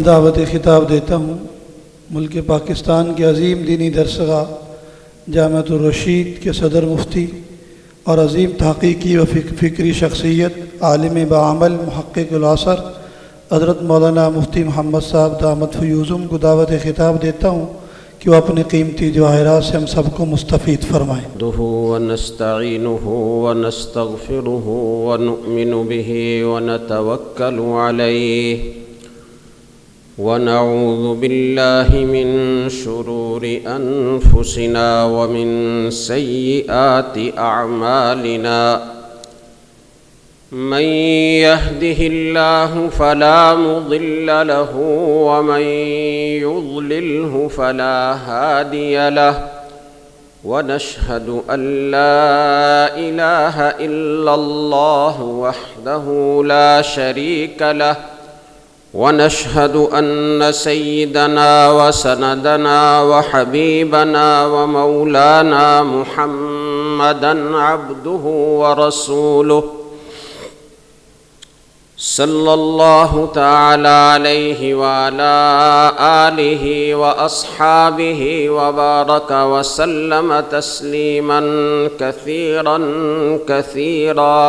دعوت خطاب دیتا ہوں ملک پاکستان کے عظیم دینی درسگاہ جامعۃ الرشید کے صدر مفتی اور عظیم تحقیقی و فکری شخصیت عالم بعمل محقق العصر حضرت مولانا مفتی محمد صاحب دامت فیوزم کو دعوت خطاب دیتا ہوں کہ وہ اپنے قیمتی جواہرات سے ہم سب کو مستفید فرمائیں۔ نحمده ونستعینه ونستغفره ونؤمن به ونتوکل علیہ ونعوذ باللہ من شرور انفسنا ومن سیئات اعمالنا من يهده الله فلا مضل له ومن يضلله فلا هادي له ونشهد أن لا إله إلا الله وحده لا شريك له ونشهد أن سيدنا وسندنا وحبيبنا ومولانا محمدا عبده ورسوله صلی اللہ تعالی علیہ وعلى آلہ واصحابہ وبارک وسلم تسلیما کثیرا کثیرا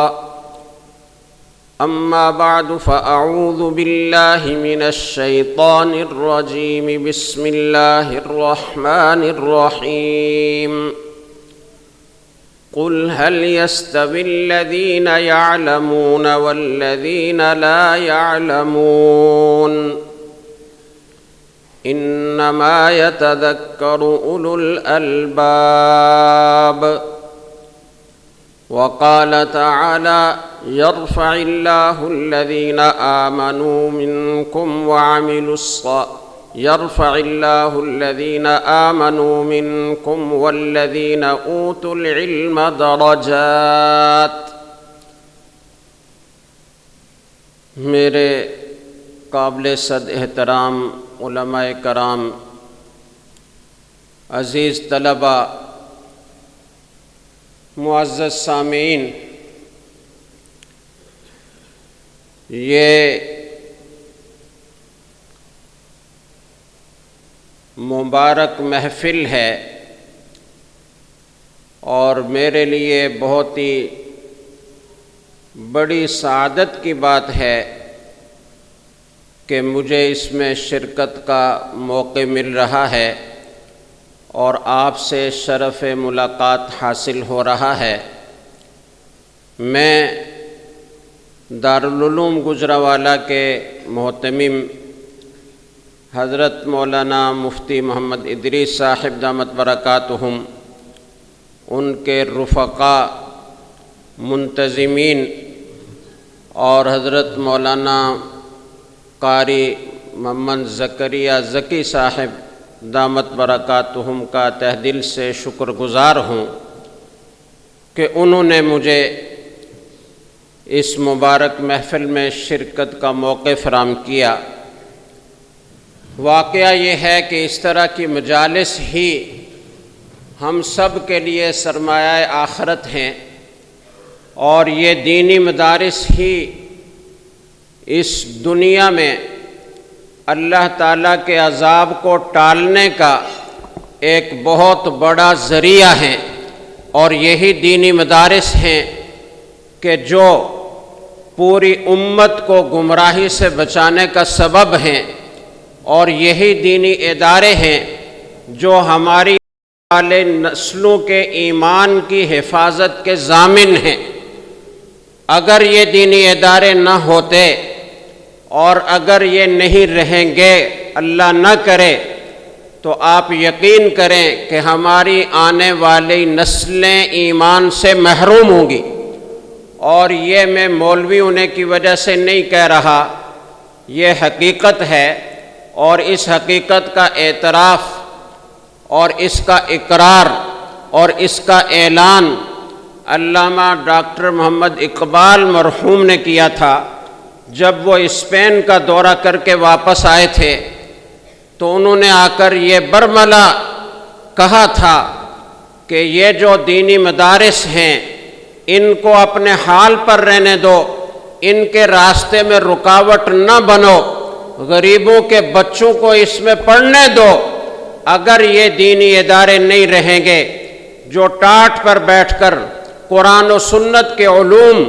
اما بعد فاعوذ باللہ من الشیطان الرجیم بسم اللہ الرحمن الرحیم قل هل يستوي الذين يعلمون والذين لا يعلمون إنما يتذكر أولو الألباب وقال تعالى يرفع الله الذين آمنوا منكم وعملوا الصالحات يرفع الله الذين آمنوا منكم والذين أوتوا العلم درجات۔ میرے قابل صد احترام علماء کرام، عزیز طلباء، معزز سامعین، یہ مبارک محفل ہے اور میرے لیے بہت ہی بڑی سعادت کی بات ہے کہ مجھے اس میں شرکت کا موقع مل رہا ہے اور آپ سے شرف ملاقات حاصل ہو رہا ہے۔ میں دارالعلوم گجرانوالہ کے محتمم حضرت مولانا مفتی محمد ادریس صاحب دامت برکاتہم، ان کے رفقاء منتظمین اور حضرت مولانا قاری محمد زکریا زکی صاحب دامت برکاتہم کا تہ دل سے شکر گزار ہوں کہ انہوں نے مجھے اس مبارک محفل میں شرکت کا موقع فراہم کیا۔ واقعہ یہ ہے کہ اس طرح کی مجالس ہی ہم سب کے لیے سرمایہ آخرت ہیں، اور یہ دینی مدارس ہی اس دنیا میں اللہ تعالیٰ کے عذاب کو ٹالنے کا ایک بہت بڑا ذریعہ ہے، اور یہی دینی مدارس ہیں کہ جو پوری امت کو گمراہی سے بچانے کا سبب ہیں، اور یہی دینی ادارے ہیں جو ہماری والے نسلوں کے ایمان کی حفاظت کے ضامن ہیں۔ اگر یہ دینی ادارے نہ ہوتے اور اگر یہ نہیں رہیں گے، اللہ نہ کرے، تو آپ یقین کریں کہ ہماری آنے والی نسلیں ایمان سے محروم ہوں گی۔ اور یہ میں مولوی ہونے کی وجہ سے نہیں کہہ رہا، یہ حقیقت ہے، اور اس حقیقت کا اعتراف اور اس کا اقرار اور اس کا اعلان علامہ ڈاکٹر محمد اقبال مرحوم نے کیا تھا جب وہ اسپین کا دورہ کر کے واپس آئے تھے، تو انہوں نے آ کر یہ برملا کہا تھا کہ یہ جو دینی مدارس ہیں ان کو اپنے حال پر رہنے دو، ان کے راستے میں رکاوٹ نہ بنو، غریبوں کے بچوں کو اس میں پڑھنے دو۔ اگر یہ دینی ادارے نہیں رہیں گے جو ٹاٹ پر بیٹھ کر قرآن و سنت کے علوم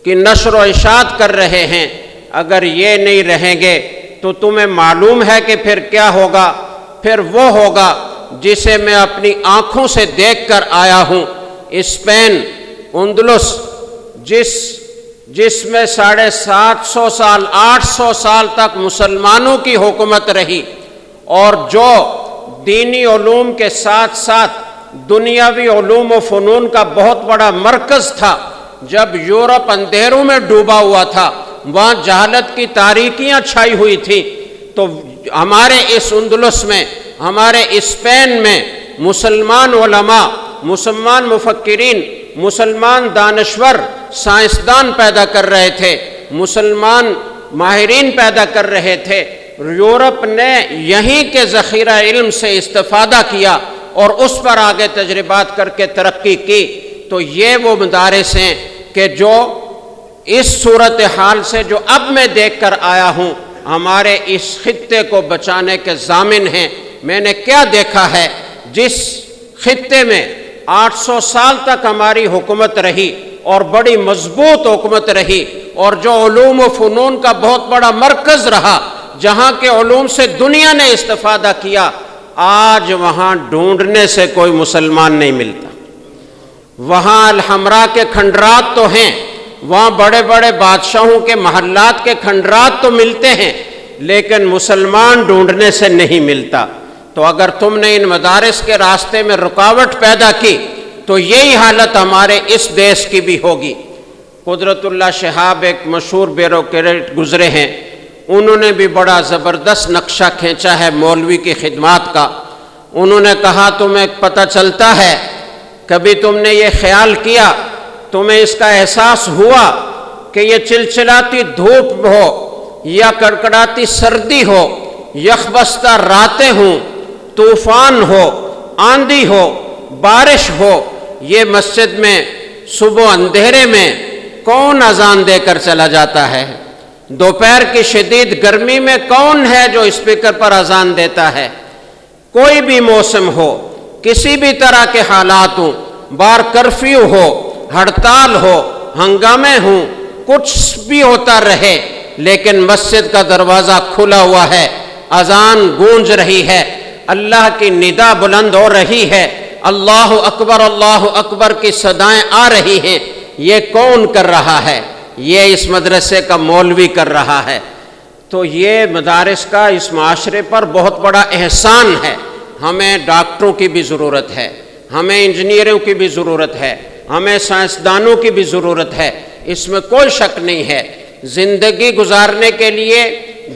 کی نشر و اشاعت کر رہے ہیں، اگر یہ نہیں رہیں گے تو تمہیں معلوم ہے کہ پھر کیا ہوگا؟ پھر وہ ہوگا جسے میں اپنی آنکھوں سے دیکھ کر آیا ہوں۔ اسپین، اندلس، جس میں 750 سال 800 سال تک مسلمانوں کی حکومت رہی، اور جو دینی علوم کے ساتھ ساتھ دنیاوی علوم و فنون کا بہت بڑا مرکز تھا، جب یورپ اندھیروں میں ڈوبا ہوا تھا، وہاں جہالت کی تاریکیاں چھائی ہوئی تھی، تو ہمارے اس اندلس میں، ہمارے اسپین میں مسلمان علماء، مسلمان مفکرین، مسلمان دانشور، سائنسدان پیدا کر رہے تھے، مسلمان ماہرین پیدا کر رہے تھے۔ یورپ نے یہیں کے ذخیرہ علم سے استفادہ کیا اور اس پر آگے تجربات کر کے ترقی کی۔ تو یہ وہ مدارس ہیں کہ جو اس صورتحال سے جو اب میں دیکھ کر آیا ہوں، ہمارے اس خطے کو بچانے کے ضامن ہیں۔ میں نے کیا دیکھا ہے؟ جس خطے میں 800 سال تک ہماری حکومت رہی اور بڑی مضبوط حکومت رہی، اور جو علوم و فنون کا بہت بڑا مرکز رہا، جہاں کے علوم سے دنیا نے استفادہ کیا، آج وہاں ڈھونڈنے سے کوئی مسلمان نہیں ملتا۔ وہاں الحمراء کے کھنڈرات تو ہیں، وہاں بڑے بڑے بادشاہوں کے محلات کے کھنڈرات تو ملتے ہیں، لیکن مسلمان ڈھونڈنے سے نہیں ملتا۔ تو اگر تم نے ان مدارس کے راستے میں رکاوٹ پیدا کی تو یہی حالت ہمارے اس دیش کی بھی ہوگی۔ قدرت اللہ شہاب ایک مشہور بیوروکریٹ گزرے ہیں، انہوں نے بھی بڑا زبردست نقشہ کھینچا ہے مولوی کی خدمات کا۔ انہوں نے کہا تمہیں پتہ چلتا ہے، کبھی تم نے یہ خیال کیا، تمہیں اس کا احساس ہوا کہ یہ چلچلاتی دھوپ ہو یا کڑکڑاتی سردی ہو، یخبستہ راتیں ہوں، طوفان ہو، آندھی ہو، بارش ہو، یہ مسجد میں صبح اندھیرے میں کون اذان دے کر چلا جاتا ہے؟ دوپہر کی شدید گرمی میں کون ہے جو اسپیکر پر اذان دیتا ہے؟ کوئی بھی موسم ہو، کسی بھی طرح کے حالات ہوں، بار کرفیو ہو، ہڑتال ہو، ہنگامے ہوں، کچھ بھی ہوتا رہے، لیکن مسجد کا دروازہ کھلا ہوا ہے، اذان گونج رہی ہے، اللہ کی ندا بلند ہو رہی ہے، اللہ اکبر کی صدائیں آ رہی ہیں۔ یہ کون کر رہا ہے؟ یہ اس مدرسے کا مولوی کر رہا ہے۔ تو یہ مدارس کا اس معاشرے پر بہت بڑا احسان ہے۔ ہمیں ڈاکٹروں کی بھی ضرورت ہے، ہمیں انجینئروں کی بھی ضرورت ہے، ہمیں سائنسدانوں کی بھی ضرورت ہے، اس میں کوئی شک نہیں ہے۔ زندگی گزارنے کے لیے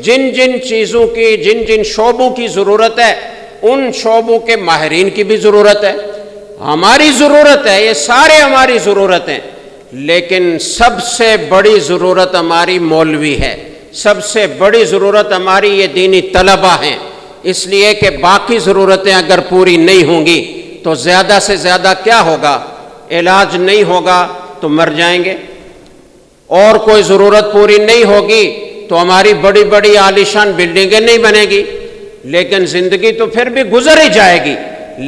جن جن چیزوں کی، جن جن شعبوں کی ضرورت ہے، ان شعبوں کے ماہرین کی بھی ضرورت ہے، ہماری ضرورت ہے، یہ سارے ہماری ضرورت ہیں۔ لیکن سب سے بڑی ضرورت ہماری مولوی ہے، سب سے بڑی ضرورت ہماری یہ دینی طلبہ ہیں، اس لیے کہ باقی ضرورتیں اگر پوری نہیں ہوں گی تو زیادہ سے زیادہ کیا ہوگا؟ علاج نہیں ہوگا تو مر جائیں گے، اور کوئی ضرورت پوری نہیں ہوگی تو ہماری بڑی بڑی عالیشان بلڈنگیں نہیں بنے گی، لیکن زندگی تو پھر بھی گزر ہی جائے گی۔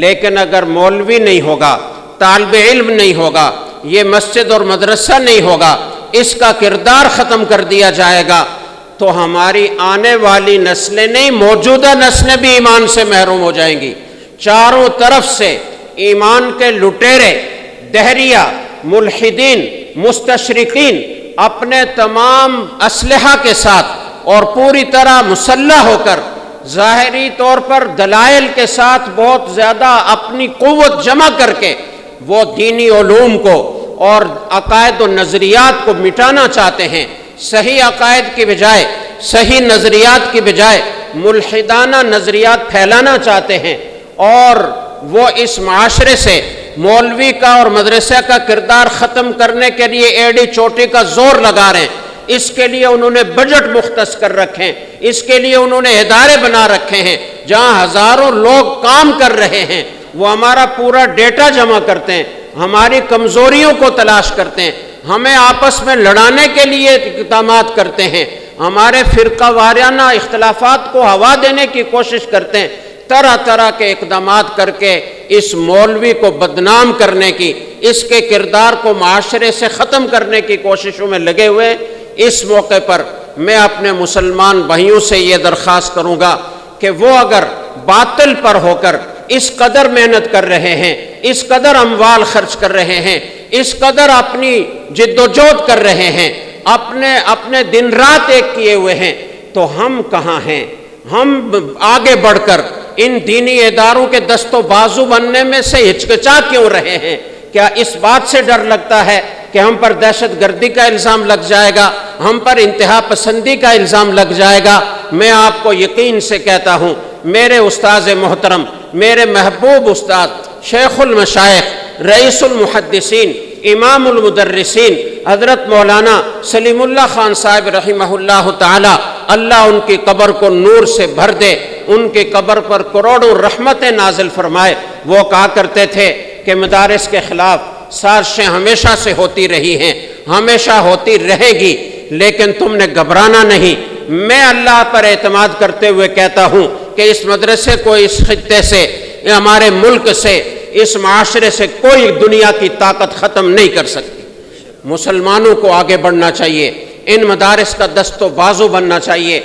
لیکن اگر مولوی نہیں ہوگا، طالب علم نہیں ہوگا، یہ مسجد اور مدرسہ نہیں ہوگا، اس کا کردار ختم کر دیا جائے گا، تو ہماری آنے والی نسلیں نہیں، موجودہ نسلیں بھی ایمان سے محروم ہو جائیں گی۔ چاروں طرف سے ایمان کے لٹیرے، دہریہ، ملحدین، مستشرقین اپنے تمام اسلحہ کے ساتھ اور پوری طرح مسلح ہو کر، ظاہری طور پر دلائل کے ساتھ بہت زیادہ اپنی قوت جمع کر کے، وہ دینی علوم کو اور عقائد و نظریات کو مٹانا چاہتے ہیں۔ صحیح عقائد کی بجائے، صحیح نظریات کی بجائے ملحدانہ نظریات پھیلانا چاہتے ہیں، اور وہ اس معاشرے سے مولوی کا اور مدرسہ کا کردار ختم کرنے کے لیے ایڑی چوٹی کا زور لگا رہے ہیں۔ اس کے لیے انہوں نے بجٹ مختص کر رکھے ہیں، اس کے لیے انہوں نے ادارے بنا رکھے ہیں جہاں ہزاروں لوگ کام کر رہے ہیں، وہ ہمارا پورا ڈیٹا جمع کرتے ہیں، ہماری کمزوریوں کو تلاش کرتے ہیں، ہمیں آپس میں لڑانے کے لیے اقدامات کرتے ہیں، ہمارے فرقہ وارانہ اختلافات کو ہوا دینے کی کوشش کرتے ہیں، طرح طرح کے اقدامات کر کے اس مولوی کو بدنام کرنے کی، اس کے کردار کو معاشرے سے ختم کرنے کی کوششوں میں لگے ہوئے۔ اس موقع پر میں اپنے مسلمان بھائیوں سے یہ درخواست کروں گا کہ وہ اگر باطل پر ہو کر اس قدر محنت کر رہے ہیں، اس قدر اموال خرچ کر رہے ہیں، اس قدر اپنی جد و جہد کر رہے ہیں، اپنے دن رات ایک کیے ہوئے ہیں، تو ہم کہاں ہیں؟ ہم آگے بڑھ کر ان دینی اداروں کے دست و بازو بننے میں سے ہچکچا کیوں رہے ہیں؟ کیا اس بات سے ڈر لگتا ہے کہ ہم پر دہشت گردی کا الزام لگ جائے گا، ہم پر انتہا پسندی کا الزام لگ جائے گا؟ میں آپ کو یقین سے کہتا ہوں، میرے استاذ محترم، میرے محبوب استاد، شیخ المشائخ، رئیس المحدثین، امام المدرسین حضرت مولانا سلیم اللہ خان صاحب رحمہ اللہ تعالی، اللہ ان کی قبر کو نور سے بھر دے، ان کی قبر پر کروڑوں رحمتیں نازل فرمائے، وہ کہا کرتے تھے کہ مدارس کے خلاف سازشیں ہمیشہ سے ہوتی رہی ہیں، ہمیشہ ہوتی رہے گی، لیکن تم نے گھبرانا نہیں۔ میں اللہ پر اعتماد کرتے ہوئے کہتا ہوں کہ اس مدرسے کو، اس خطے سے، ہمارے ملک سے، اس معاشرے سے کوئی دنیا کی طاقت ختم نہیں کر سکتی۔ مسلمانوں کو آگے بڑھنا چاہیے، ان مدارس کا دست و بازو بننا چاہیے،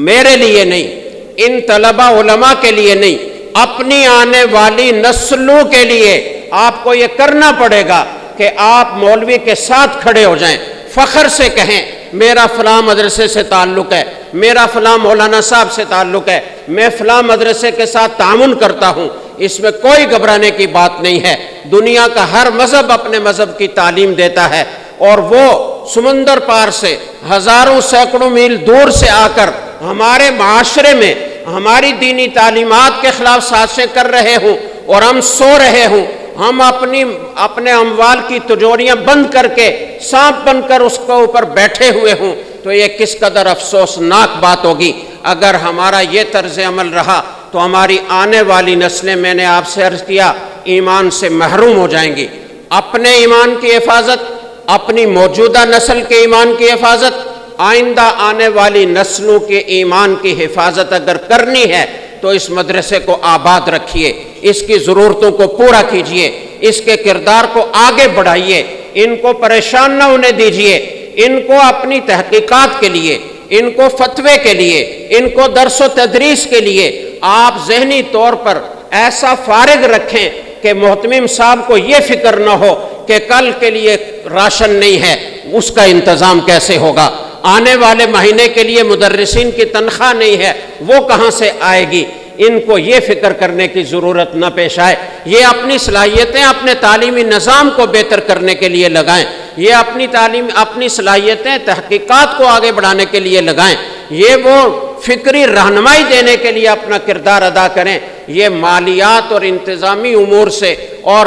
میرے لیے نہیں، ان طلبہ علماء کے لیے نہیں، اپنی آنے والی نسلوں کے لیے آپ کو یہ کرنا پڑے گا کہ آپ مولوی کے ساتھ کھڑے ہو جائیں، فخر سے کہیں میرا فلاں مدرسے سے تعلق ہے، میرا فلاں مولانا صاحب سے تعلق ہے، میں فلاں مدرسے کے ساتھ تعاون کرتا ہوں۔ اس میں کوئی گھبرانے کی بات نہیں ہے۔ دنیا کا ہر مذہب اپنے مذہب کی تعلیم دیتا ہے، اور وہ سمندر پار سے، ہزاروں سینکڑوں میل دور سے آ کر ہمارے معاشرے میں ہماری دینی تعلیمات کے خلاف سازشیں کر رہے ہوں اور ہم سو رہے ہوں، ہم اپنے اموال کی تجوریاں بند کر کے سانپ بن کر اس کے اوپر بیٹھے ہوئے ہوں، تو یہ کس قدر افسوسناک بات ہوگی۔ اگر ہمارا یہ طرز عمل رہا تو ہماری آنے والی نسلیں، میں نے آپ سے عرض کیا، ایمان سے محروم ہو جائیں گی۔ اپنے ایمان کی حفاظت، اپنی موجودہ نسل کے ایمان کی حفاظت، آئندہ آنے والی نسلوں کے ایمان کی حفاظت اگر کرنی ہے تو اس مدرسے کو آباد رکھیے، اس کی ضرورتوں کو پورا کیجیے، اس کے کردار کو آگے بڑھائیے، ان کو پریشان نہ ہونے دیجیے، ان کو اپنی تحقیقات کے لیے، ان کو فتوے کے لیے، ان کو درس و تدریس کے لیے آپ ذہنی طور پر ایسا فارغ رکھیں کہ محتمم صاحب کو یہ فکر نہ ہو کہ کل کے لیے راشن نہیں ہے، اس کا انتظام کیسے ہوگا، آنے والے مہینے کے لیے مدرسین کی تنخواہ نہیں ہے، وہ کہاں سے آئے گی۔ ان کو یہ فکر کرنے کی ضرورت نہ پیش آئے، یہ اپنی صلاحیتیں اپنے تعلیمی نظام کو بہتر کرنے کے لیے لگائیں، یہ اپنی صلاحیتیں تحقیقات کو آگے بڑھانے کے لیے لگائیں، یہ وہ فکری رہنمائی دینے کے لیے اپنا کردار ادا کریں۔ یہ مالیات اور انتظامی امور سے اور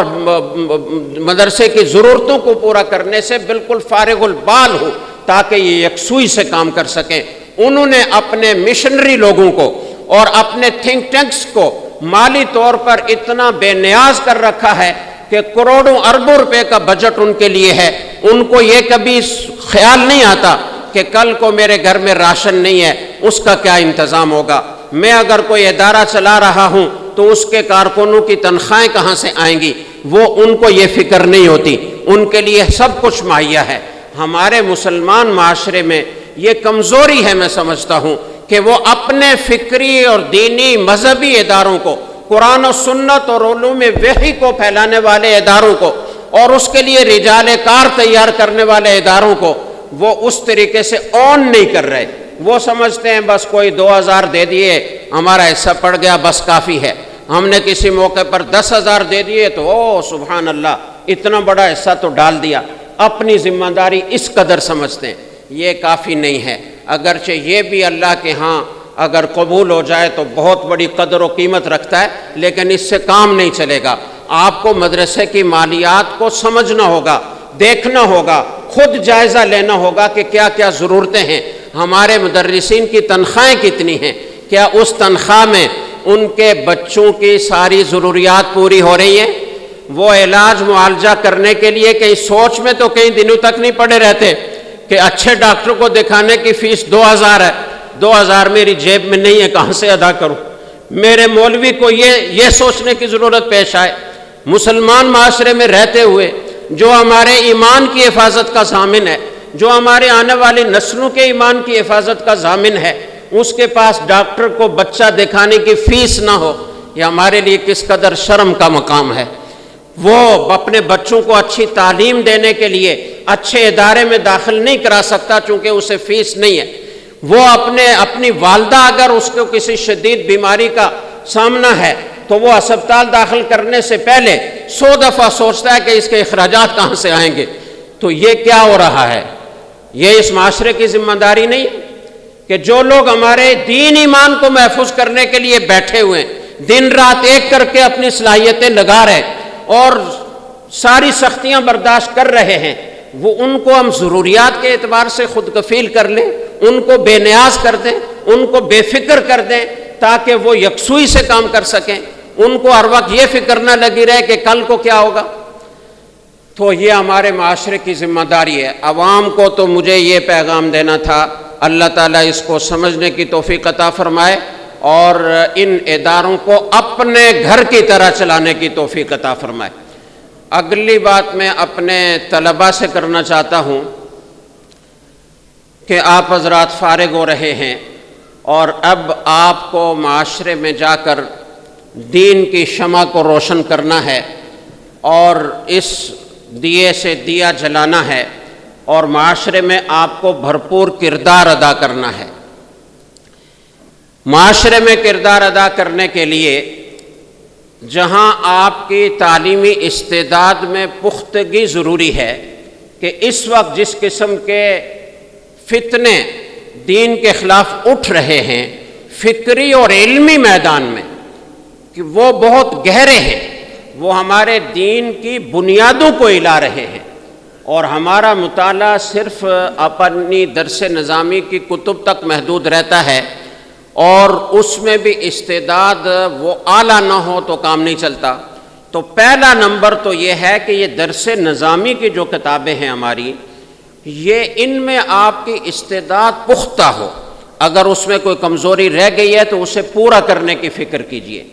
مدرسے کی ضرورتوں کو پورا کرنے سے بالکل فارغ البال ہو، تاکہ یہ یکسوئی سے کام کر سکیں۔ انہوں نے اپنے مشنری لوگوں کو اور اپنے تھنک ٹینکس کو مالی طور پر اتنا بے نیاز کر رکھا ہے کہ کروڑوں اربوں روپے کا بجٹ ان کے لیے ہے، ان کو یہ کبھی خیال نہیں آتا کہ کل کو میرے گھر میں راشن نہیں ہے، اس کا کیا انتظام ہوگا۔ میں اگر کوئی ادارہ چلا رہا ہوں تو اس کے کارکنوں کی تنخواہیں کہاں سے آئیں گی، وہ ان کو یہ فکر نہیں ہوتی، ان کے لیے سب کچھ مہیا ہے۔ ہمارے مسلمان معاشرے میں یہ کمزوری ہے، میں سمجھتا ہوں کہ وہ اپنے فکری اور دینی مذہبی اداروں کو، قرآن و سنت اور علوم وحی کو پھیلانے والے اداروں کو اور اس کے لیے رجال کار تیار کرنے والے اداروں کو وہ اس طریقے سے آن نہیں کر رہے۔ وہ سمجھتے ہیں بس کوئی 2000 دے دیے، ہمارا حصہ پڑ گیا، بس کافی ہے۔ ہم نے کسی موقع پر 10,000 دے دیے تو او سبحان اللہ، اتنا بڑا حصہ تو ڈال دیا، اپنی ذمہ داری اس قدر سمجھتے ہیں۔ یہ کافی نہیں ہے، اگرچہ یہ بھی اللہ کے ہاں اگر قبول ہو جائے تو بہت بڑی قدر و قیمت رکھتا ہے، لیکن اس سے کام نہیں چلے گا۔ آپ کو مدرسے کی مالیات کو سمجھنا ہوگا، دیکھنا ہوگا، خود جائزہ لینا ہوگا کہ کیا کیا ضرورتیں ہیں، ہمارے مدرسین کی تنخواہیں کتنی ہیں، کیا اس تنخواہ میں ان کے بچوں کی ساری ضروریات پوری ہو رہی ہیں۔ وہ علاج معالجہ کرنے کے لیے کہیں سوچ میں تو کئی دنوں تک نہیں پڑے رہتے کہ اچھے ڈاکٹر کو دکھانے کی فیس 2000 ہے، 2000 میری جیب میں نہیں ہے، کہاں سے ادا کروں؟ میرے مولوی کو یہ سوچنے کی ضرورت پیش آئے، مسلمان معاشرے میں رہتے ہوئے جو ہمارے ایمان کی حفاظت کا ضامن ہے، جو ہمارے آنے والی نسلوں کے ایمان کی حفاظت کا ضامن ہے، اس کے پاس ڈاکٹر کو بچہ دکھانے کی فیس نہ ہو، یہ ہمارے لیے کس قدر شرم کا مقام ہے۔ وہ اپنے بچوں کو اچھی تعلیم دینے کے لیے اچھے ادارے میں داخل نہیں کرا سکتا چونکہ اسے فیس نہیں ہے۔ وہ اپنی والدہ اگر اس کو کسی شدید بیماری کا سامنا ہے تو وہ اسپتال داخل کرنے سے پہلے 100 دفعہ سوچتا ہے کہ اس کے اخراجات کہاں سے آئیں گے۔ تو یہ کیا ہو رہا ہے؟ یہ اس معاشرے کی ذمہ داری نہیں کہ جو لوگ ہمارے دین ایمان کو محفوظ کرنے کے لیے بیٹھے ہوئے ہیں، دن رات ایک کر کے اپنی صلاحیتیں لگا رہے اور ساری سختیاں برداشت کر رہے ہیں، وہ ان کو ہم ضروریات کے اعتبار سے خود کفیل کر لیں، ان کو بے نیاز کر دیں، ان کو بے فکر کر دیں تاکہ وہ یکسوئی سے کام کر سکیں، ان کو ہر وقت یہ فکر نہ لگی رہے کہ کل کو کیا ہوگا۔ تو یہ ہمارے معاشرے کی ذمہ داری ہے۔ عوام کو تو مجھے یہ پیغام دینا تھا، اللہ تعالیٰ اس کو سمجھنے کی توفیق عطا فرمائے اور ان اداروں کو اپنے گھر کی طرح چلانے کی توفیق عطا فرمائے۔ اگلی بات میں اپنے طلباء سے کرنا چاہتا ہوں کہ آپ حضرات فارغ ہو رہے ہیں اور اب آپ کو معاشرے میں جا کر دین کی شمع کو روشن کرنا ہے اور اس دیے سے دیا جلانا ہے اور معاشرے میں آپ کو بھرپور کردار ادا کرنا ہے۔ معاشرے میں کردار ادا کرنے کے لیے جہاں آپ کی تعلیمی استعداد میں پختگی ضروری ہے کہ اس وقت جس قسم کے فتنے دین کے خلاف اٹھ رہے ہیں فکری اور علمی میدان میں کہ وہ بہت گہرے ہیں، وہ ہمارے دین کی بنیادوں کو ہلا رہے ہیں، اور ہمارا مطالعہ صرف اپنی درس نظامی کی کتب تک محدود رہتا ہے اور اس میں بھی استعداد وہ اعلیٰ نہ ہو تو کام نہیں چلتا۔ تو پہلا نمبر تو یہ ہے کہ یہ درس نظامی کی جو کتابیں ہیں ہماری، یہ ان میں آپ کی استعداد پختہ ہو، اگر اس میں کوئی کمزوری رہ گئی ہے تو اسے پورا کرنے کی فکر کیجئے۔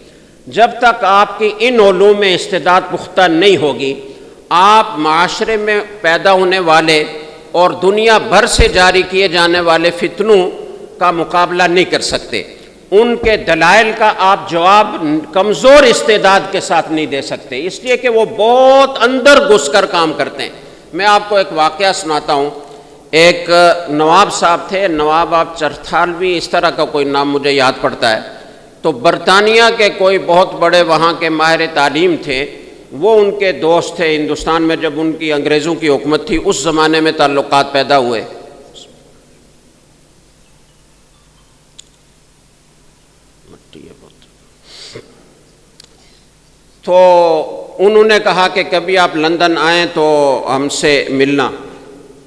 جب تک آپ کی ان علوم میں استعداد پختہ نہیں ہوگی، آپ معاشرے میں پیدا ہونے والے اور دنیا بھر سے جاری کیے جانے والے فتنوں کا مقابلہ نہیں کر سکتے، ان کے دلائل کا آپ جواب کمزور استعداد کے ساتھ نہیں دے سکتے، اس لیے کہ وہ بہت اندر گھس کر کام کرتے ہیں۔ میں آپ کو ایک واقعہ سناتا ہوں۔ ایک نواب صاحب تھے، نواب آپ چرتھالوی اس طرح کا کوئی نام مجھے یاد پڑتا ہے، تو برطانیہ کے کوئی بہت بڑے وہاں کے ماہر تعلیم تھے، وہ ان کے دوست تھے۔ ہندوستان میں جب ان کی انگریزوں کی حکومت تھی اس زمانے میں تعلقات پیدا ہوئے۔ تو انہوں نے کہا کہ کبھی آپ لندن آئیں تو ہم سے ملنا،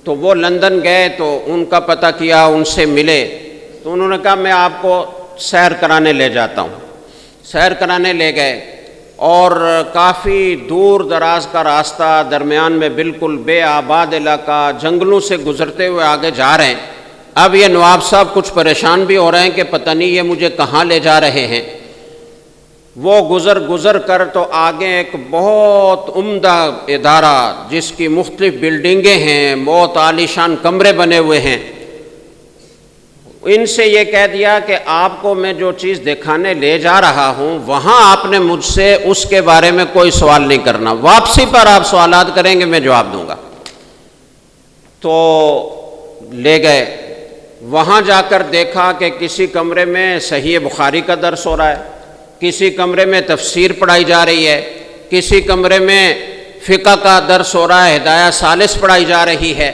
تو وہ لندن گئے تو ان کا پتہ کیا، ان سے ملے، تو انہوں نے کہا میں آپ کو سیر کرانے لے جاتا ہوں۔ سیر کرانے لے گئے اور کافی دور دراز کا راستہ، درمیان میں بالکل بے آباد علاقہ، جنگلوں سے گزرتے ہوئے آگے جا رہے ہیں۔ اب یہ نواب صاحب کچھ پریشان بھی ہو رہے ہیں کہ پتہ نہیں یہ مجھے کہاں لے جا رہے ہیں۔ وہ گزر کر تو آگے ایک بہت عمدہ ادارہ جس کی مختلف بلڈنگیں ہیں، بہت عالیشان کمرے بنے ہوئے ہیں، ان سے یہ کہہ دیا کہ آپ کو میں جو چیز دکھانے لے جا رہا ہوں وہاں آپ نے مجھ سے اس کے بارے میں کوئی سوال نہیں کرنا، واپسی پر آپ سوالات کریں گے میں جواب دوں گا۔ تو لے گئے، وہاں جا کر دیکھا کہ کسی کمرے میں صحیح بخاری کا درس ہو رہا ہے، کسی کمرے میں تفسیر پڑھائی جا رہی ہے، کسی کمرے میں فقہ کا درس ہو رہا ہے، ہدایہ ثالث پڑھائی جا رہی ہے،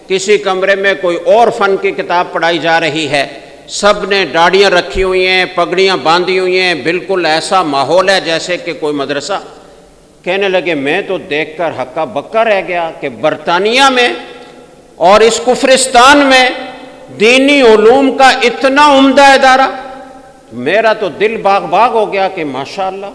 کسی کمرے میں کوئی اور فن کی کتاب پڑھائی جا رہی ہے۔ سب نے داڑھیاں رکھی ہوئی ہیں، پگڑیاں باندھی ہوئی ہیں، بالکل ایسا ماحول ہے جیسے کہ کوئی مدرسہ۔ کہنے لگے میں تو دیکھ کر ہکا بکا رہ گیا کہ برطانیہ میں اور اس کفرستان میں دینی علوم کا اتنا عمدہ ادارہ، میرا تو دل باغ باغ ہو گیا کہ ماشاءاللہ۔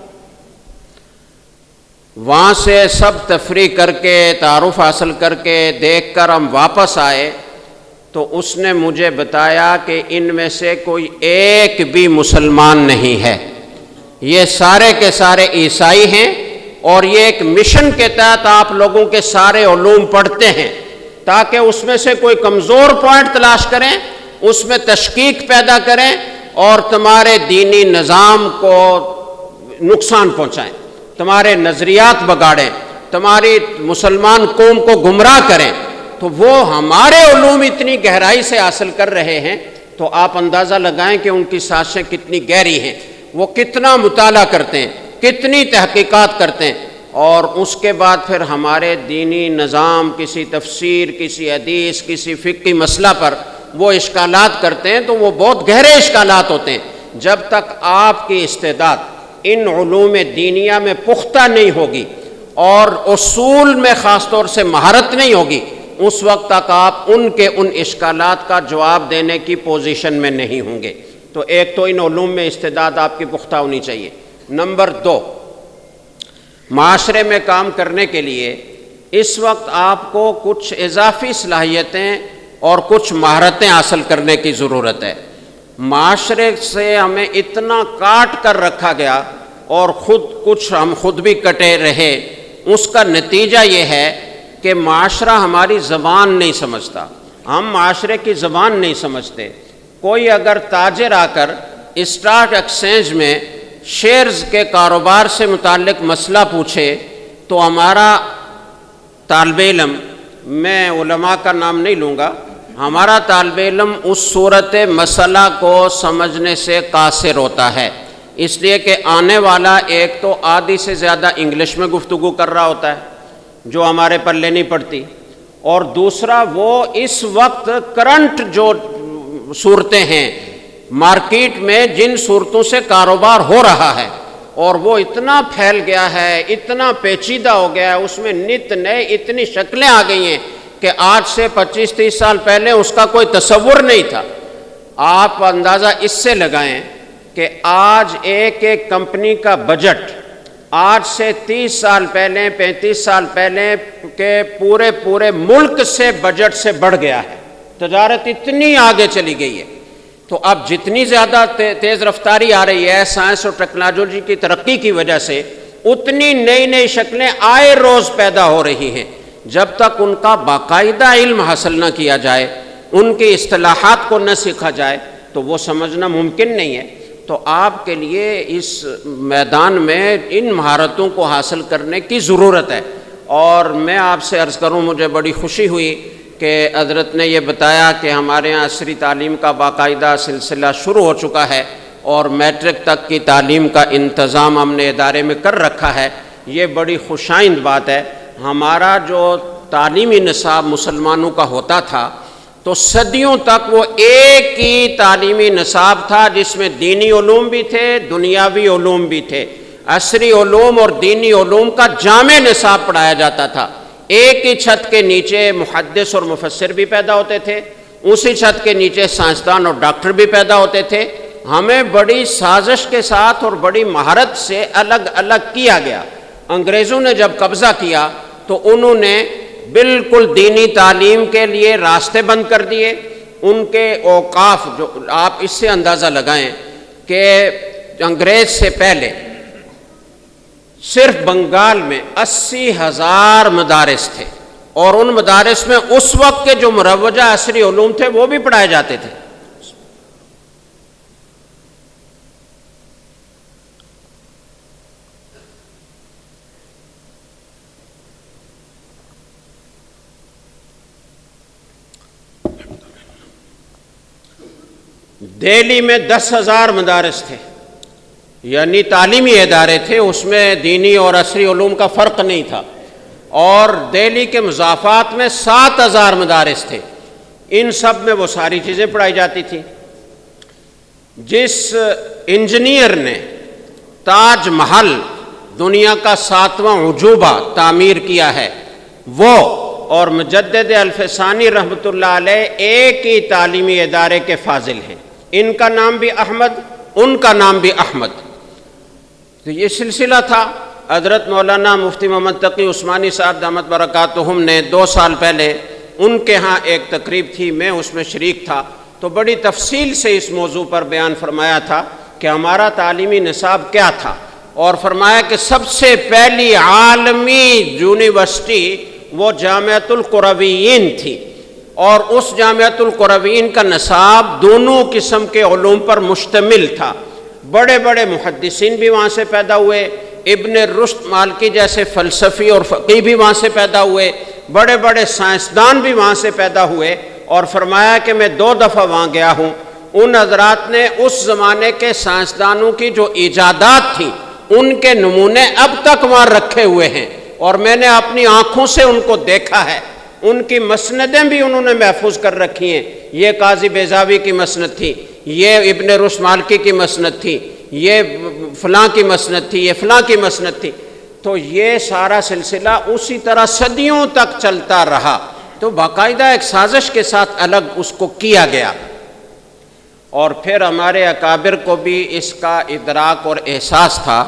وہاں سے سب تفریح کر کے تعارف حاصل کر کے دیکھ کر ہم واپس آئے تو اس نے مجھے بتایا کہ ان میں سے کوئی ایک بھی مسلمان نہیں ہے، یہ سارے کے سارے عیسائی ہیں، اور یہ ایک مشن کے تحت آپ لوگوں کے سارے علوم پڑھتے ہیں تاکہ اس میں سے کوئی کمزور پوائنٹ تلاش کریں، اس میں تشکیک پیدا کریں اور تمہارے دینی نظام کو نقصان پہنچائیں، تمہارے نظریات بگاڑیں، تمہاری مسلمان قوم کو گمراہ کریں۔ تو وہ ہمارے علوم اتنی گہرائی سے حاصل کر رہے ہیں، تو آپ اندازہ لگائیں کہ ان کی سازشیں کتنی گہری ہیں، وہ کتنا مطالعہ کرتے ہیں، کتنی تحقیقات کرتے ہیں، اور اس کے بعد پھر ہمارے دینی نظام، کسی تفسیر، کسی حدیث، کسی فقہی مسئلہ پر وہ اشکالات کرتے ہیں، تو وہ بہت گہرے اشکالات ہوتے ہیں۔ جب تک آپ کی استعداد ان علوم دینیہ میں پختہ نہیں ہوگی اور اصول میں خاص طور سے مہارت نہیں ہوگی، اس وقت تک آپ ان کے ان اشکالات کا جواب دینے کی پوزیشن میں نہیں ہوں گے۔ تو ایک تو ان علوم میں استعداد آپ کی پختہ ہونی چاہیے۔ نمبر 2، معاشرے میں کام کرنے کے لیے اس وقت آپ کو کچھ اضافی صلاحیتیں اور کچھ مہارتیں حاصل کرنے کی ضرورت ہے۔ معاشرے سے ہمیں اتنا کاٹ کر رکھا گیا اور ہم خود بھی کٹے رہے، اس کا نتیجہ یہ ہے کہ معاشرہ ہماری زبان نہیں سمجھتا، ہم معاشرے کی زبان نہیں سمجھتے۔ کوئی اگر تاجر آ کر اسٹاک ایکسچینج میں شیئرز کے کاروبار سے متعلق مسئلہ پوچھے تو ہمارا طالب علم، میں علماء کا نام نہیں لوں گا، ہمارا طالب علم اس صورت مسئلہ کو سمجھنے سے قاصر ہوتا ہے، اس لیے کہ آنے والا ایک تو آدھی سے زیادہ انگلش میں گفتگو کر رہا ہوتا ہے جو ہمارے پلے نہیں پڑتی، اور دوسرا وہ اس وقت کرنٹ جو صورتیں ہیں مارکیٹ میں، جن صورتوں سے کاروبار ہو رہا ہے، اور وہ اتنا پھیل گیا ہے، اتنا پیچیدہ ہو گیا ہے، اس میں نت نئے اتنی شکلیں آ گئی ہیں کہ آج سے 25-30 سال پہلے اس کا کوئی تصور نہیں تھا۔ آپ اندازہ اس سے لگائیں کہ آج ایک کمپنی کا بجٹ آج سے 30 سال پہلے، 35 سال پہلے کے پورے ملک سے بجٹ سے بڑھ گیا ہے۔ تجارت اتنی آگے چلی گئی ہے، تو اب جتنی زیادہ تیز رفتاری آ رہی ہے سائنس اور ٹیکنالوجی کی ترقی کی وجہ سے، اتنی نئی شکلیں آئے روز پیدا ہو رہی ہیں۔ جب تک ان کا باقاعدہ علم حاصل نہ کیا جائے، ان کی اصطلاحات کو نہ سیکھا جائے، تو وہ سمجھنا ممکن نہیں ہے۔ تو آپ کے لیے اس میدان میں ان مہارتوں کو حاصل کرنے کی ضرورت ہے۔ اور میں آپ سے عرض کروں، مجھے بڑی خوشی ہوئی کہ حضرت نے یہ بتایا کہ ہمارے یہاں عصری تعلیم کا باقاعدہ سلسلہ شروع ہو چکا ہے اور میٹرک تک کی تعلیم کا انتظام ہم نے ادارے میں کر رکھا ہے۔ یہ بڑی خوشائند بات ہے۔ ہمارا جو تعلیمی نصاب مسلمانوں کا ہوتا تھا تو صدیوں تک وہ ایک ہی تعلیمی نصاب تھا جس میں دینی علوم بھی تھے، دنیاوی علوم بھی تھے۔ عصری علوم اور دینی علوم کا جامع نصاب پڑھایا جاتا تھا۔ ایک ہی چھت کے نیچے محدث اور مفسر بھی پیدا ہوتے تھے، اسی چھت کے نیچے سائنسدان اور ڈاکٹر بھی پیدا ہوتے تھے۔ ہمیں بڑی سازش کے ساتھ اور بڑی مہارت سے الگ الگ کیا گیا۔ انگریزوں نے جب قبضہ کیا تو انہوں نے بالکل دینی تعلیم کے لیے راستے بند کر دیے۔ ان کے اوقاف، جو آپ اس سے اندازہ لگائیں کہ انگریز سے پہلے صرف بنگال میں 80,000 مدارس تھے، اور ان مدارس میں اس وقت کے جو مروجہ عصری علوم تھے وہ بھی پڑھائے جاتے تھے۔ دہلی میں 10,000 مدارس تھے، یعنی تعلیمی ادارے تھے، اس میں دینی اور عصری علوم کا فرق نہیں تھا، اور دہلی کے مضافات میں 7,000 مدارس تھے۔ ان سب میں وہ ساری چیزیں پڑھائی جاتی تھیں۔ جس انجینئر نے تاج محل دنیا کا 7واں عجوبہ تعمیر کیا ہے، وہ اور مجدد الفسانی رحمۃ اللہ علیہ ایک ہی تعلیمی ادارے کے فاضل ہیں۔ ان کا نام بھی احمد، ان کا نام بھی احمد۔ تو یہ سلسلہ تھا۔ حضرت مولانا مفتی محمد تقی عثمانی صاحب دامت برکاتہم نے 2 سال پہلے ان کے ہاں ایک تقریب تھی، میں اس میں شریک تھا، تو بڑی تفصیل سے اس موضوع پر بیان فرمایا تھا کہ ہمارا تعلیمی نصاب کیا تھا، اور فرمایا کہ سب سے پہلی عالمی یونیورسٹی وہ جامعۃ القرویین تھی، اور اس جامعۃ القرویین کا نصاب دونوں قسم کے علوم پر مشتمل تھا۔ بڑے بڑے محدثین بھی وہاں سے پیدا ہوئے، ابن رشد مالکی جیسے فلسفی اور فقیہ بھی وہاں سے پیدا ہوئے، بڑے بڑے سائنسدان بھی وہاں سے پیدا ہوئے، اور فرمایا کہ میں 2 دفعہ وہاں گیا ہوں، ان حضرات نے اس زمانے کے سائنسدانوں کی جو ایجادات تھیں ان کے نمونے اب تک وہاں رکھے ہوئے ہیں، اور میں نے اپنی آنکھوں سے ان کو دیکھا ہے، ان کی مسندیں بھی انہوں نے محفوظ کر رکھی ہیں، یہ قاضی بیضاوی کی مسند تھی، یہ ابن رشد مالکی کی مسند تھی، یہ فلاں کی مسند تھی، یہ فلاں کی مسند تھی، تو یہ سارا سلسلہ اسی طرح صدیوں تک چلتا رہا، تو باقاعدہ ایک سازش کے ساتھ الگ اس کو کیا گیا، اور پھر ہمارے اکابر کو بھی اس کا ادراک اور احساس تھا،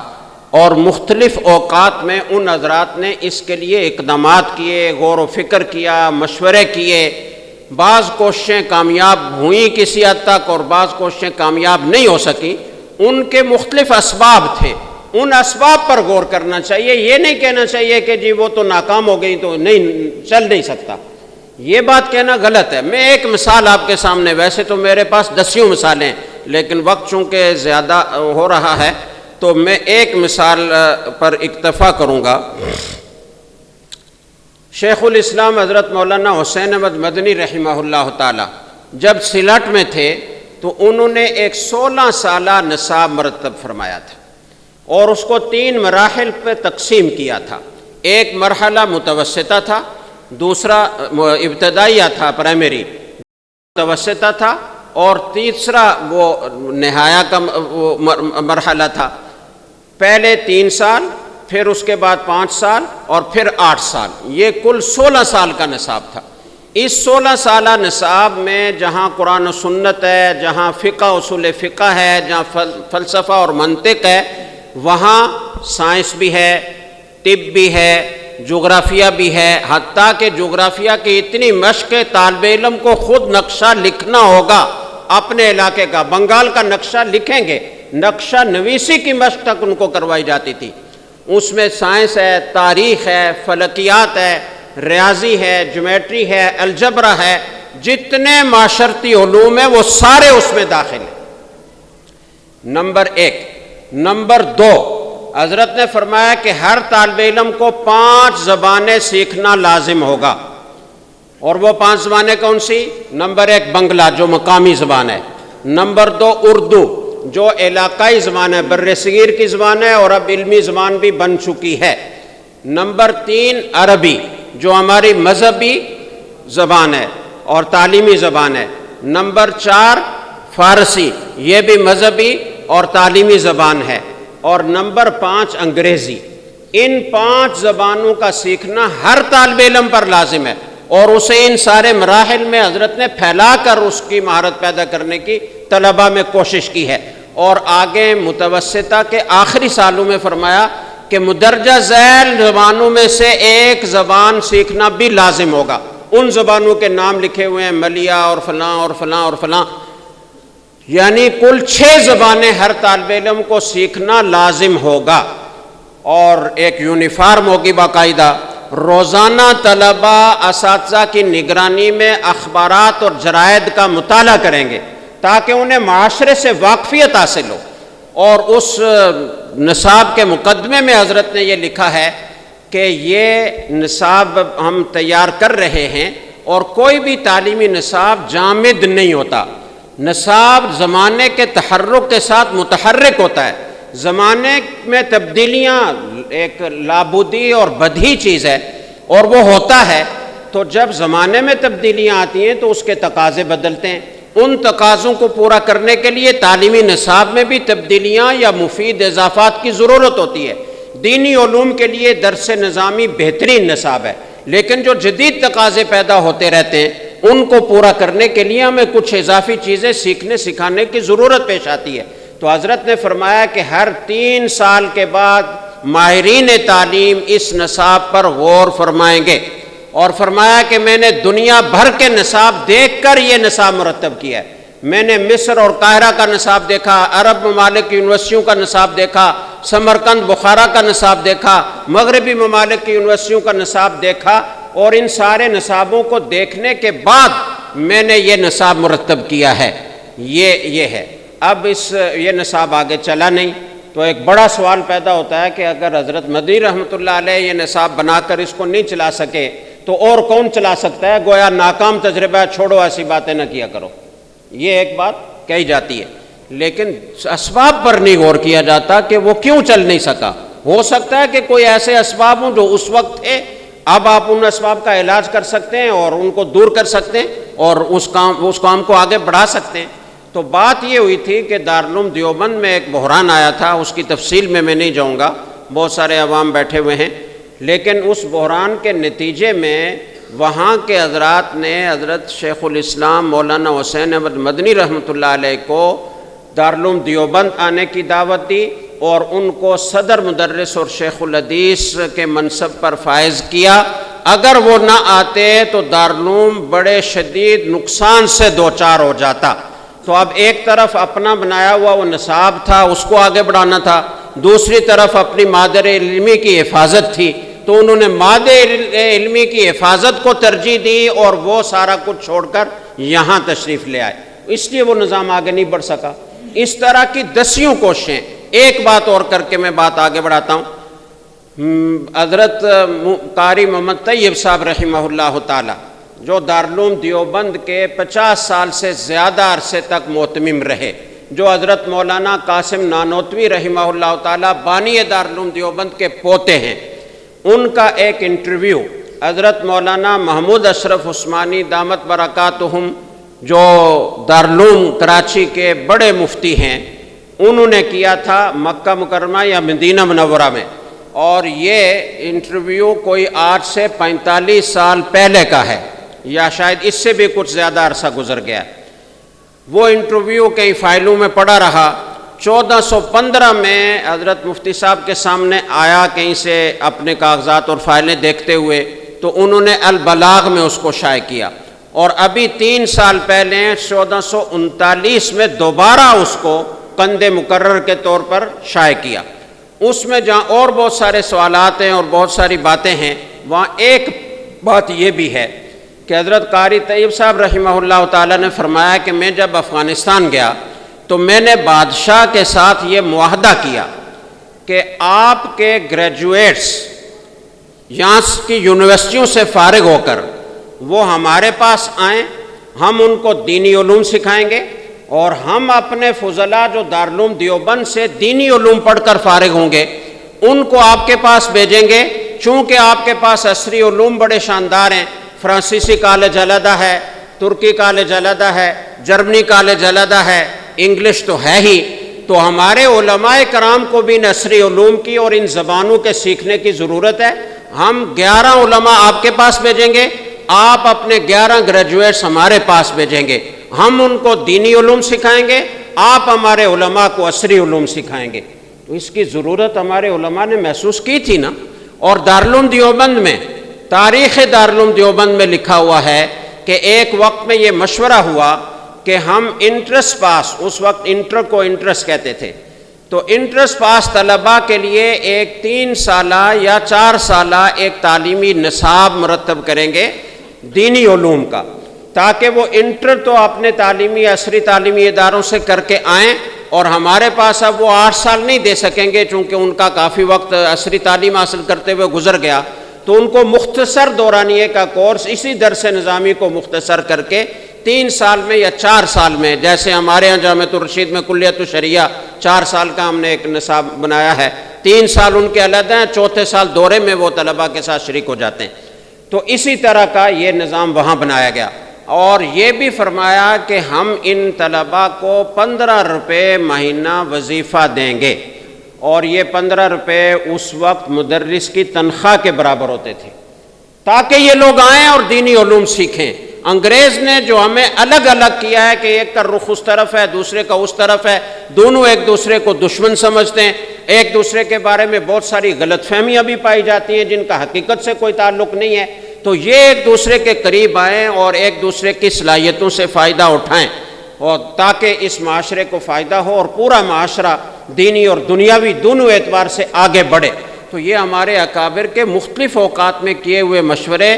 اور مختلف اوقات میں ان حضرات نے اس کے لیے اقدامات کیے، غور و فکر کیا، مشورے کیے، بعض کوششیں کامیاب ہوئیں کسی حد تک اور بعض کوششیں کامیاب نہیں ہو سکیں، ان کے مختلف اسباب تھے، ان اسباب پر غور کرنا چاہیے، یہ نہیں کہنا چاہیے کہ جی وہ تو ناکام ہو گئی تو نہیں چل نہیں سکتا، یہ بات کہنا غلط ہے۔ میں ایک مثال آپ کے سامنے، ویسے تو میرے پاس دسیوں مثالیں، لیکن وقت چونکہ زیادہ ہو رہا ہے تو میں ایک مثال پر اکتفا کروں گا۔ شیخ الاسلام حضرت مولانا حسین احمد مدنی رحمہ اللہ تعالی جب سلٹ میں تھے تو انہوں نے ایک 16 سالہ نصاب مرتب فرمایا تھا، اور اس کو 3 مراحل پہ تقسیم کیا تھا۔ ایک مرحلہ متوسطہ تھا، دوسرا ابتدائیہ تھا پرائمری، متوسطہ تھا، اور تیسرا وہ نہایہ کا مرحلہ تھا۔ پہلے 3 سال، پھر اس کے بعد 5 سال، اور پھر 8 سال، یہ کل 16 سال کا نصاب تھا۔ اس 16 سالہ نصاب میں جہاں قرآن و سنت ہے، جہاں فقہ اصول فقہ ہے، جہاں فلسفہ اور منطق ہے، وہاں سائنس بھی ہے، طب بھی ہے، جغرافیہ بھی ہے، حتیٰ کہ جغرافیہ کی اتنی مشق طالب علم کو خود نقشہ لکھنا ہوگا اپنے علاقے کا، بنگال کا نقشہ لکھیں گے، نقشہ نویسی کی مشق تک ان کو کروائی جاتی تھی۔ اس میں سائنس ہے، تاریخ ہے، فلکیات ہے، ریاضی ہے، جیومیٹری ہے، الجبرا ہے، جتنے معاشرتی علوم ہیں وہ سارے اس میں داخل ہیں۔ نمبر 1۔ نمبر 2، حضرت نے فرمایا کہ ہر طالب علم کو 5 زبانیں سیکھنا لازم ہوگا، اور وہ 5 زبانیں کون سی؟ نمبر 1 بنگلہ جو مقامی زبان ہے، نمبر 2 اردو جو علاقائی زبان ہے، بر صغیر کی زبان ہے اور اب علمی زبان بھی بن چکی ہے، نمبر 3 عربی جو ہماری مذہبی زبان ہے اور تعلیمی زبان ہے، نمبر 4 فارسی یہ بھی مذہبی اور تعلیمی زبان ہے، اور نمبر 5 انگریزی۔ ان 5 زبانوں کا سیکھنا ہر طالب علم پر لازم ہے، اور اسے ان سارے مراحل میں حضرت نے پھیلا کر اس کی مہارت پیدا کرنے کی طلبہ میں کوشش کی ہے، اور آگے متوسطہ کے آخری سالوں میں فرمایا کہ مدرجہ ذیل زبانوں میں سے ایک زبان سیکھنا بھی لازم ہوگا۔ ان زبانوں کے نام لکھے ہوئے ہیں، ملیا اور فلاں اور فلاں اور فلاں، یعنی کل 6 زبانیں ہر طالب علم کو سیکھنا لازم ہوگا، اور ایک یونیفارم ہوگی باقاعدہ۔ روزانہ طلبہ اساتذہ کی نگرانی میں اخبارات اور جرائد کا مطالعہ کریں گے تاکہ انہیں معاشرے سے واقفیت حاصل ہو، اور اس نصاب کے مقدمے میں حضرت نے یہ لکھا ہے کہ یہ نصاب ہم تیار کر رہے ہیں، اور کوئی بھی تعلیمی نصاب جامد نہیں ہوتا، نصاب زمانے کے تحرک کے ساتھ متحرک ہوتا ہے، زمانے میں تبدیلیاں ایک لابودی اور بدہی چیز ہے، اور وہ ہوتا ہے، تو جب زمانے میں تبدیلیاں آتی ہیں تو اس کے تقاضے بدلتے ہیں، ان تقاضوں کو پورا کرنے کے لیے تعلیمی نصاب میں بھی تبدیلیاں یا مفید اضافات کی ضرورت ہوتی ہے۔ دینی علوم کے لیے درس نظامی بہترین نصاب ہے، لیکن جو جدید تقاضے پیدا ہوتے رہتے ہیں ان کو پورا کرنے کے لیے ہمیں کچھ اضافی چیزیں سیکھنے سکھانے کی ضرورت پیش آتی ہے۔ تو حضرت نے فرمایا کہ ہر 3 سال کے بعد ماہرین تعلیم اس نصاب پر غور فرمائیں گے، اور فرمایا کہ میں نے دنیا بھر کے نصاب دیکھ کر یہ نصاب مرتب کیا ہے۔ میں نے مصر اور قاہرہ کا نصاب دیکھا، عرب ممالک کی یونیورسٹیوں کا نصاب دیکھا، سمرقند بخارا کا نصاب دیکھا، مغربی ممالک کی یونیورسٹیوں کا نصاب دیکھا، اور ان سارے نصابوں کو دیکھنے کے بعد میں نے یہ نصاب مرتب کیا ہے۔ یہ ہے۔ اب یہ نصاب آگے چلا نہیں، تو ایک بڑا سوال پیدا ہوتا ہے کہ اگر حضرت مدنی رحمۃ اللہ علیہ یہ نصاب بنا کر اس کو نہیں چلا سکے تو اور کون چلا سکتا ہے؟ گویا ناکام تجربہ، چھوڑو ایسی باتیں نہ کیا کرو، یہ ایک بات کہی جاتی ہے، لیکن اسباب پر نہیں غور کیا جاتا کہ وہ کیوں چل نہیں سکا۔ ہو سکتا ہے کہ کوئی ایسے اسباب ہوں جو اس وقت تھے، اب آپ ان اسباب کا علاج کر سکتے ہیں اور ان کو دور کر سکتے ہیں اور اس کام کو آگے بڑھا سکتے ہیں۔ تو بات یہ ہوئی تھی کہ دارالعلوم دیوبند میں ایک بحران آیا تھا، اس کی تفصیل میں نہیں جاؤں گا، بہت سارے عوام بیٹھے ہوئے ہیں، لیکن اس بحران کے نتیجے میں وہاں کے حضرات نے حضرت شیخ الاسلام مولانا حسین احمد مدنی رحمۃ اللہ علیہ کو دارالعلوم دیوبند آنے کی دعوت دی اور ان کو صدر مدرس اور شیخ الحدیث کے منصب پر فائز کیا۔ اگر وہ نہ آتے تو دارالعلوم بڑے شدید نقصان سے دوچار ہو جاتا۔ تو اب ایک طرف اپنا بنایا ہوا وہ نصاب تھا، اس کو آگے بڑھانا تھا، دوسری طرف اپنی مادر علمی کی حفاظت تھی، تو انہوں نے مادر علمی کی حفاظت کو ترجیح دی اور وہ سارا کچھ چھوڑ کر یہاں تشریف لے آئے، اس لیے وہ نظام آگے نہیں بڑھ سکا۔ اس طرح کی دسیوں کوششیں۔ ایک بات اور کر کے میں بات آگے بڑھاتا ہوں۔ حضرت قاری محمد طیب صاحب رحمہ اللہ تعالی، جو دارالعلوم دیوبند کے 50 سال سے زیادہ عرصے تک معتمم رہے، جو حضرت مولانا قاسم نانوتوی رحمہ اللہ تعالی بانی دارالعلوم دیوبند کے پوتے ہیں، ان کا ایک انٹرویو حضرت مولانا محمود اشرف عثمانی دامت برکاتہم، جو دارالعلوم کراچی کے بڑے مفتی ہیں، انہوں نے کیا تھا مکہ مکرمہ یا مدینہ منورہ میں، اور یہ انٹرویو کوئی آج سے 45 سال پہلے کا ہے یا شاید اس سے بھی کچھ زیادہ عرصہ گزر گیا۔ وہ انٹرویو کئی فائلوں میں پڑا رہا۔ 1415 میں حضرت مفتی صاحب کے سامنے آیا کہیں سے اپنے کاغذات اور فائلیں دیکھتے ہوئے، تو انہوں نے البلاغ میں اس کو شائع کیا، اور ابھی 3 سال پہلے 1439 میں دوبارہ اس کو قند مقرر کے طور پر شائع کیا۔ اس میں جہاں اور بہت سارے سوالات ہیں اور بہت ساری باتیں ہیں، وہاں ایک بات یہ بھی ہے کہ حضرت قاری طیب صاحب رحمہ اللہ تعالیٰ نے فرمایا کہ میں جب افغانستان گیا تو میں نے بادشاہ کے ساتھ یہ معاہدہ کیا کہ آپ کے گریجویٹس یہاں کی یونیورسٹیوں سے فارغ ہو کر وہ ہمارے پاس آئیں، ہم ان کو دینی علوم سکھائیں گے، اور ہم اپنے فضلاء جو دارالعلوم دیوبند سے دینی علوم پڑھ کر فارغ ہوں گے ان کو آپ کے پاس بھیجیں گے، چونکہ آپ کے پاس عصری علوم بڑے شاندار ہیں، فرانسیسی کالج علیحدہ ہے، ترکی کالج علیحدہ ہے، جرمنی کالج علیحدہ ہے، انگلش تو ہے ہی، تو ہمارے علماء کرام کو بھی عصری علوم کی اور ان زبانوں کے سیکھنے کی ضرورت ہے۔ ہم 11 علماء آپ کے پاس بھیجیں گے، آپ اپنے 11 گریجویٹس ہمارے پاس بھیجیں گے، ہم ان کو دینی علوم سکھائیں گے، آپ ہمارے علماء کو عصری علوم سکھائیں گے۔ تو اس کی ضرورت ہمارے علماء نے محسوس کی تھی نا۔ اور دارالعلوم دیوبند میں، تاریخ دارالعلوم دیوبند میں لکھا ہوا ہے کہ ایک وقت میں یہ مشورہ ہوا کہ ہم انٹرس پاس، اس وقت انٹر کو انٹرس کہتے تھے، تو انٹرس پاس طلباء کے لیے ایک 3 سالہ یا 4 سالہ ایک تعلیمی نصاب مرتب کریں گے دینی علوم کا، تاکہ وہ انٹر تو اپنے تعلیمی عصری تعلیمی اداروں سے کر کے آئیں، اور ہمارے پاس اب وہ 8 سال نہیں دے سکیں گے چونکہ ان کا کافی وقت عصری تعلیم حاصل کرتے ہوئے گزر گیا، تو ان کو مختصر دورانیے کا کورس اسی درس نظامی کو مختصر کر کے 3 سال میں یا 4 سال میں، جیسے ہمارے ہاں جامعۃ الرشید میں کلیۃ الشریعہ 4 سال کا ہم نے ایک نصاب بنایا ہے، 3 سال ان کے علیحدہ ہیں، 4تھے سال دورے میں وہ طلباء کے ساتھ شریک ہو جاتے ہیں۔ تو اسی طرح کا یہ نظام وہاں بنایا گیا، اور یہ بھی فرمایا کہ ہم ان طلباء کو 15 روپے مہینہ وظیفہ دیں گے، اور یہ 15 روپے اس وقت مدرس کی تنخواہ کے برابر ہوتے تھے، تاکہ یہ لوگ آئیں اور دینی علوم سیکھیں۔ انگریز نے جو ہمیں الگ الگ کیا ہے کہ ایک کا رخ اس طرف ہے دوسرے کا اس طرف ہے، دونوں ایک دوسرے کو دشمن سمجھتے ہیں، ایک دوسرے کے بارے میں بہت ساری غلط فہمیاں بھی پائی جاتی ہیں جن کا حقیقت سے کوئی تعلق نہیں ہے، تو یہ ایک دوسرے کے قریب آئیں اور ایک دوسرے کی صلاحیتوں سے فائدہ اٹھائیں، اور تاکہ اس معاشرے کو فائدہ ہو اور پورا معاشرہ دینی اور دنیاوی دونوں اعتبار سے آگے بڑھے۔ تو یہ ہمارے اکابر کے مختلف اوقات میں کیے ہوئے مشورے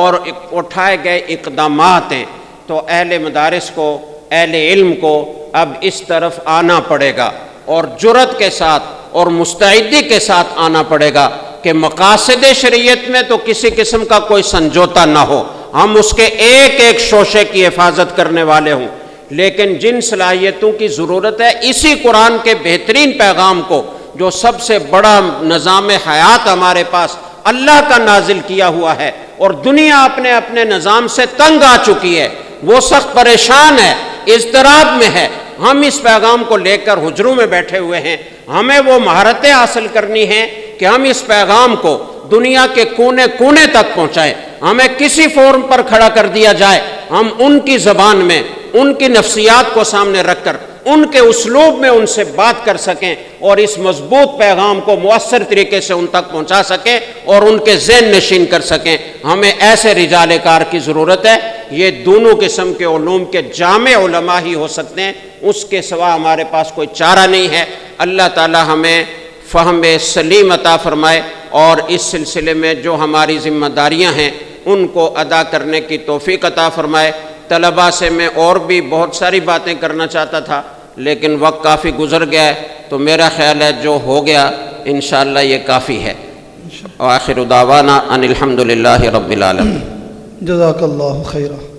اور اٹھائے گئے اقدامات ہیں۔ تو اہل مدارس کو، اہل علم کو اب اس طرف آنا پڑے گا، اور جرأت کے ساتھ اور مستعدی کے ساتھ آنا پڑے گا کہ مقاصد شریعت میں تو کسی قسم کا کوئی سمجھوتا نہ ہو، ہم اس کے ایک ایک شوشے کی حفاظت کرنے والے ہوں، لیکن جن صلاحیتوں کی ضرورت ہے اسی قرآن کے بہترین پیغام کو، جو سب سے بڑا نظام حیات ہمارے پاس اللہ کا نازل کیا ہوا ہے، اور دنیا اپنے اپنے نظام سے تنگ آ چکی ہے، وہ سخت پریشان ہے، اضطراب میں ہے۔ ہم اس پیغام کو لے کر حجروں میں بیٹھے ہوئے ہیں، ہمیں وہ مہارتیں حاصل کرنی ہیں کہ ہم اس پیغام کو دنیا کے کونے کونے تک پہنچائیں۔ ہمیں کسی فورم پر کھڑا کر دیا جائے، ہم ان کی زبان میں، ان کی نفسیات کو سامنے رکھ کر، ان کے اسلوب میں ان سے بات کر سکیں، اور اس مضبوط پیغام کو مؤثر طریقے سے ان تک پہنچا سکیں اور ان کے ذہن نشین کر سکیں۔ ہمیں ایسے رجال کار کی ضرورت ہے۔ یہ دونوں قسم کے علوم کے جامع علماء ہی ہو سکتے ہیں، اس کے سوا ہمارے پاس کوئی چارہ نہیں ہے۔ اللہ تعالی ہمیں فہم سلیم عطا فرمائے، اور اس سلسلے میں جو ہماری ذمہ داریاں ہیں ان کو ادا کرنے کی توفیق عطا فرمائے۔ طلباء سے میں اور بھی بہت ساری باتیں کرنا چاہتا تھا، لیکن وقت کافی گزر گیا ہے، تو میرا خیال ہے جو ہو گیا انشاءاللہ یہ کافی ہے۔ وآخر دعوانا ان الحمدللہ رب العالمین۔ جزاک اللہ خیرہ۔